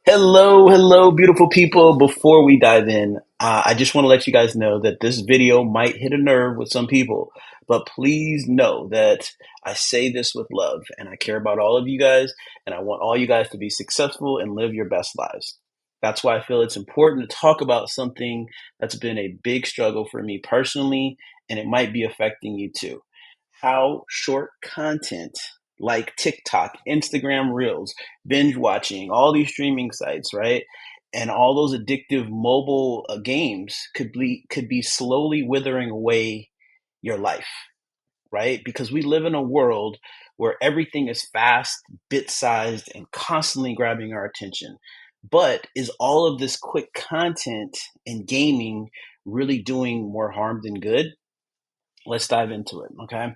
Hello, hello, beautiful people. Before we dive in, I just want to let you guys know that this video might hit a nerve with some people, but please know that I say this with love and I care about all of you guys and I want all you guys to be successful and live your best lives. That's why I feel it's important to talk about something that's been a big struggle for me personally, and it might be affecting you too. How short content like TikTok, Instagram Reels, binge watching, all these streaming sites, right? And all those addictive mobile games could be slowly withering away your life, right? Because we live in a world where everything is fast, bit-sized, and constantly grabbing our attention. But is all of this quick content and gaming really doing more harm than good? Let's dive into it, okay?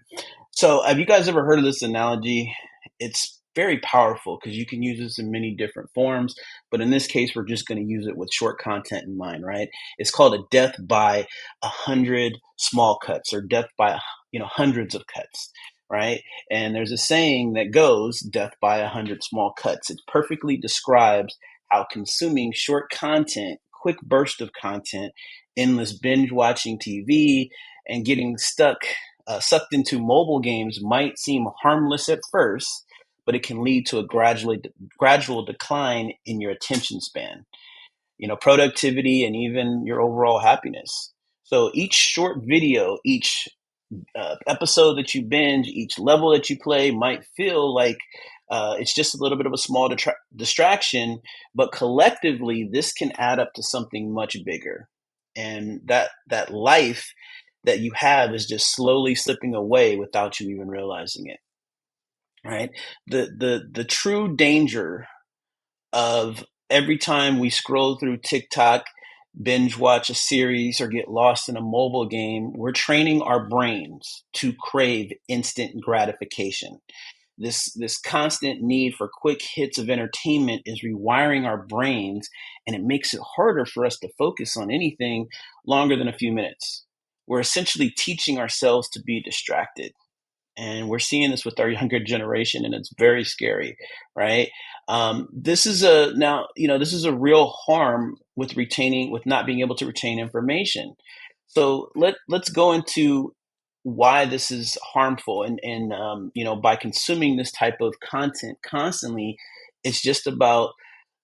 So, have you guys ever heard of this analogy? It's very powerful because you can use this in many different forms, but in this case, we're just going to use it with short content in mind, right? It's called a death by 100 small cuts, or death by hundreds of cuts, right? And there's a saying that goes, "Death by 100 small cuts." It perfectly describes how consuming short content, quick burst of content, endless binge watching TV, and getting sucked into mobile games might seem harmless at first, but it can lead to a gradual decline in your attention span, productivity, and even your overall happiness. So each short video, each episode that you binge, each level that you play might feel like it's just a little bit of a small distraction, but collectively, this can add up to something much bigger. And that life that you have is just slowly slipping away without you even realizing it, right? The true danger of every time we scroll through TikTok, binge watch a series, or get lost in a mobile game, we're training our brains to crave instant gratification. This constant need for quick hits of entertainment is rewiring our brains, and it makes it harder for us to focus on anything longer than a few minutes. We're essentially teaching ourselves to be distracted, and we're seeing this with our younger generation, and it's very scary, right? This is a now this is a real harm with not being able to retain information. So let's go into why this is harmful, and by consuming this type of content constantly, it's just about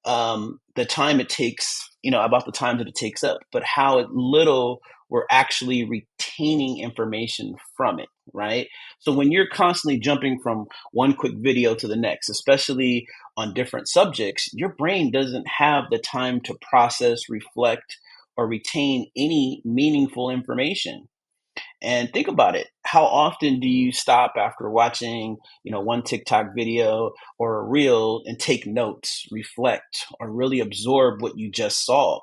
the time it takes, about the time that it takes up, but how little we're actually retaining information from it, right? So when you're constantly jumping from one quick video to the next, especially on different subjects, your brain doesn't have the time to process, reflect, or retain any meaningful information. And think about it. How often do you stop after watching, one TikTok video or a reel and take notes, reflect, or really absorb what you just saw?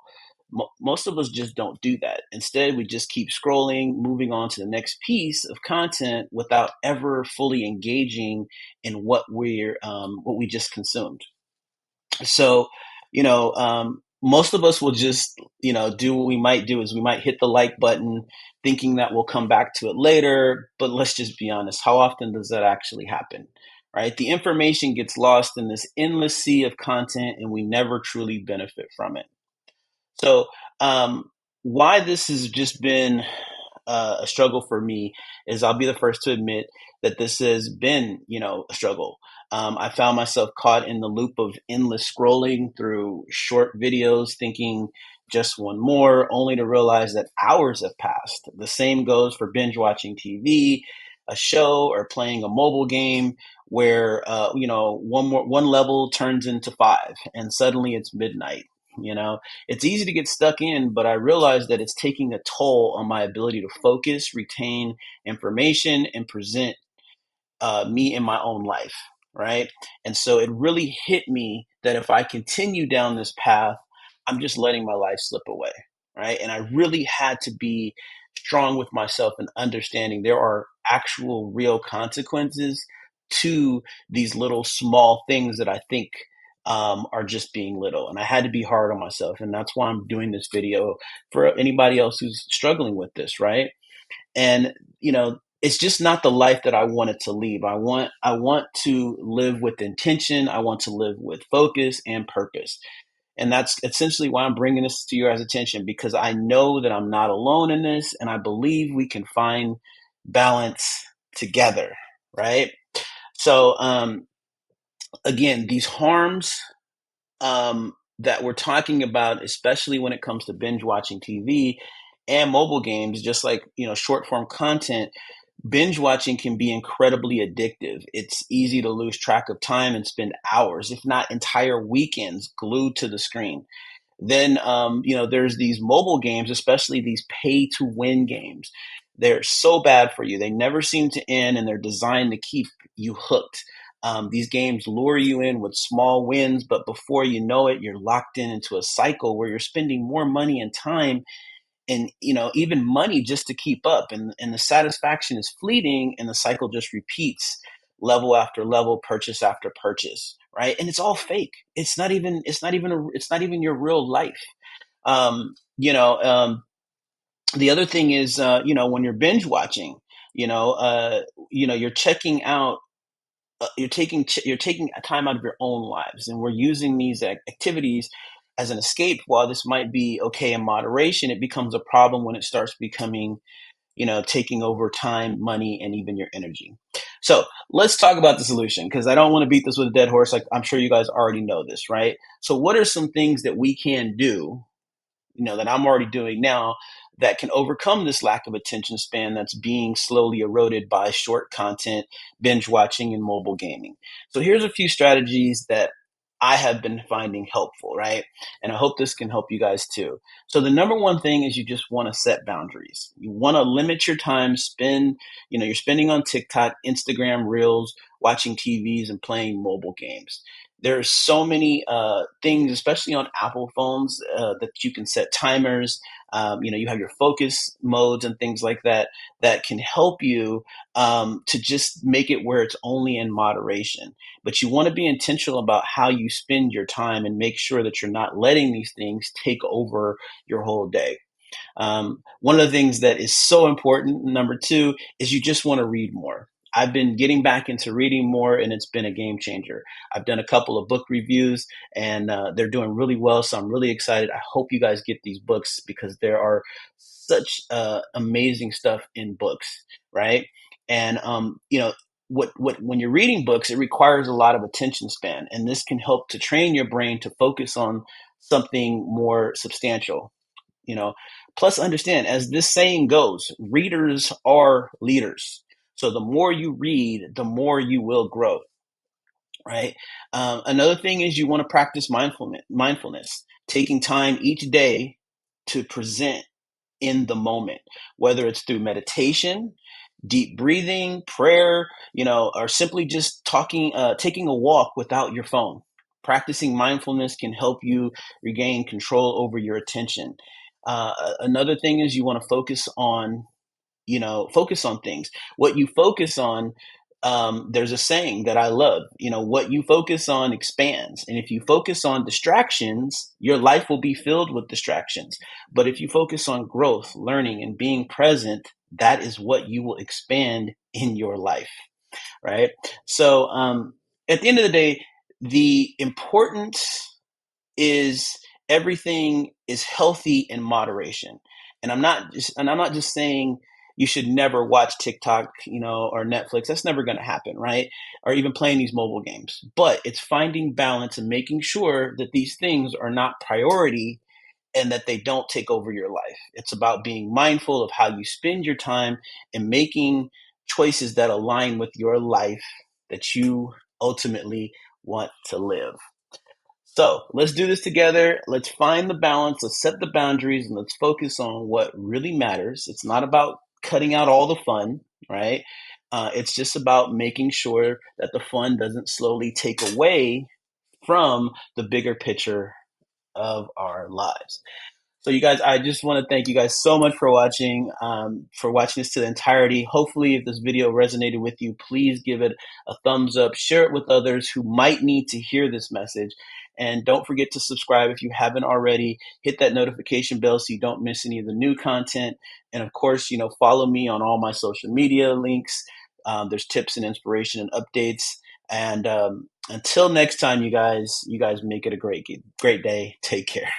Most of us just don't do that. Instead, we just keep scrolling, moving on to the next piece of content without ever fully engaging in what we just consumed. So, most of us will just, do what we might do is we might hit the like button thinking that we'll come back to it later. But let's just be honest. How often does that actually happen? Right? The information gets lost in this endless sea of content and we never truly benefit from it. So, why this has just been a struggle for me is I'll be the first to admit that this has been, a struggle. I found myself caught in the loop of endless scrolling through short videos, thinking just one more, only to realize that hours have passed. The same goes for binge watching TV, a show, or playing a mobile game where one level turns into five, and suddenly it's midnight. You know, it's easy to get stuck in, but I realize that it's taking a toll on my ability to focus, retain information, and present me in my own life, right? And so it really hit me that if I continue down this path, I'm just letting my life slip away, right? And I really had to be strong with myself and understanding there are actual real consequences to these little small things that I think are just being little. And I had to be hard on myself. And that's why I'm doing this video for anybody else who's struggling with this, right? And it's just not the life that I wanted to leave. I want to live with intention. I want to live with focus and purpose. And that's essentially why I'm bringing this to your guys' attention, because I know that I'm not alone in this, and I believe we can find balance together, right? So, again, these harms that we're talking about, especially when it comes to binge watching TV and mobile games, just like short form content, binge watching can be incredibly addictive. It's easy to lose track of time and spend hours, if not entire weekends, glued to the screen. Then, there's these mobile games, especially these pay to win games. They're so bad for you. They never seem to end, and they're designed to keep you hooked. These games lure you in with small wins, but before you know it, you're locked into a cycle where you're spending more money and time and even money just to keep up, and the satisfaction is fleeting, and the cycle just repeats, level after level, purchase after purchase, right? And it's all fake. It's not even your real life. um you know um the other thing is, when you're binge watching, you know uh you're checking out, you're taking time out of your own lives, and we're using these activities as an escape. While this might be okay in moderation, it becomes a problem when it starts becoming, taking over time, money, and even your energy. So let's talk about the solution, because I don't want to beat this with a dead horse. Like, I'm sure you guys already know this, right? So what are some things that we can do, that I'm already doing now, that can overcome this lack of attention span that's being slowly eroded by short content, binge watching, and mobile gaming? So here's a few strategies that I have been finding helpful, right? And I hope this can help you guys too. So the number one thing is, you just want to set boundaries. You want to limit your time you're spending on TikTok, Instagram Reels, watching TVs, and playing mobile games. There's so many things, especially on Apple phones, that you can set timers. You have your focus modes and things like that, that can help you to just make it where it's only in moderation. But you want to be intentional about how you spend your time, and make sure that you're not letting these things take over your whole day. One of the things that is so important, number two, is you just want to read more. I've been getting back into reading more, and it's been a game changer. I've done a couple of book reviews, and they're doing really well. So I'm really excited. I hope you guys get these books, because there are such amazing stuff in books, right? And when you're reading books, it requires a lot of attention span, and this can help to train your brain to focus on something more substantial. you know Plus, understand, as this saying goes, readers are leaders. So the more you read, the more you will grow, right? Another thing is, you want to practice mindfulness, taking time each day to present in the moment, whether it's through meditation, deep breathing, prayer, or simply just taking a walk without your phone. Practicing mindfulness can help you regain control over your attention. Another thing is, you want to focus on things. What you focus on, there's a saying that I love, what you focus on expands. And if you focus on distractions, your life will be filled with distractions. But if you focus on growth, learning, and being present, that is what you will expand in your life, right? So, at the end of the day, the importance is, everything is healthy in moderation. And I'm not just saying you should never watch TikTok, or Netflix. That's never going to happen, right? Or even playing these mobile games. But it's finding balance and making sure that these things are not priority, and that they don't take over your life. It's about being mindful of how you spend your time, and making choices that align with your life that you ultimately want to live. So let's do this together. Let's find the balance. Let's set the boundaries, and let's focus on what really matters. It's not about cutting out all the fun, right? It's just about making sure that the fun doesn't slowly take away from the bigger picture of our lives. So, you guys, I just want to thank you guys so much for watching this to the entirety. Hopefully, if this video resonated with you, please give it a thumbs up, share it with others who might need to hear this message. And don't forget to subscribe if you haven't already. Hit that notification bell so you don't miss any of the new content. And of course, follow me on all my social media links. There's tips and inspiration and updates. And Until next time, you guys make it a great day. Take care.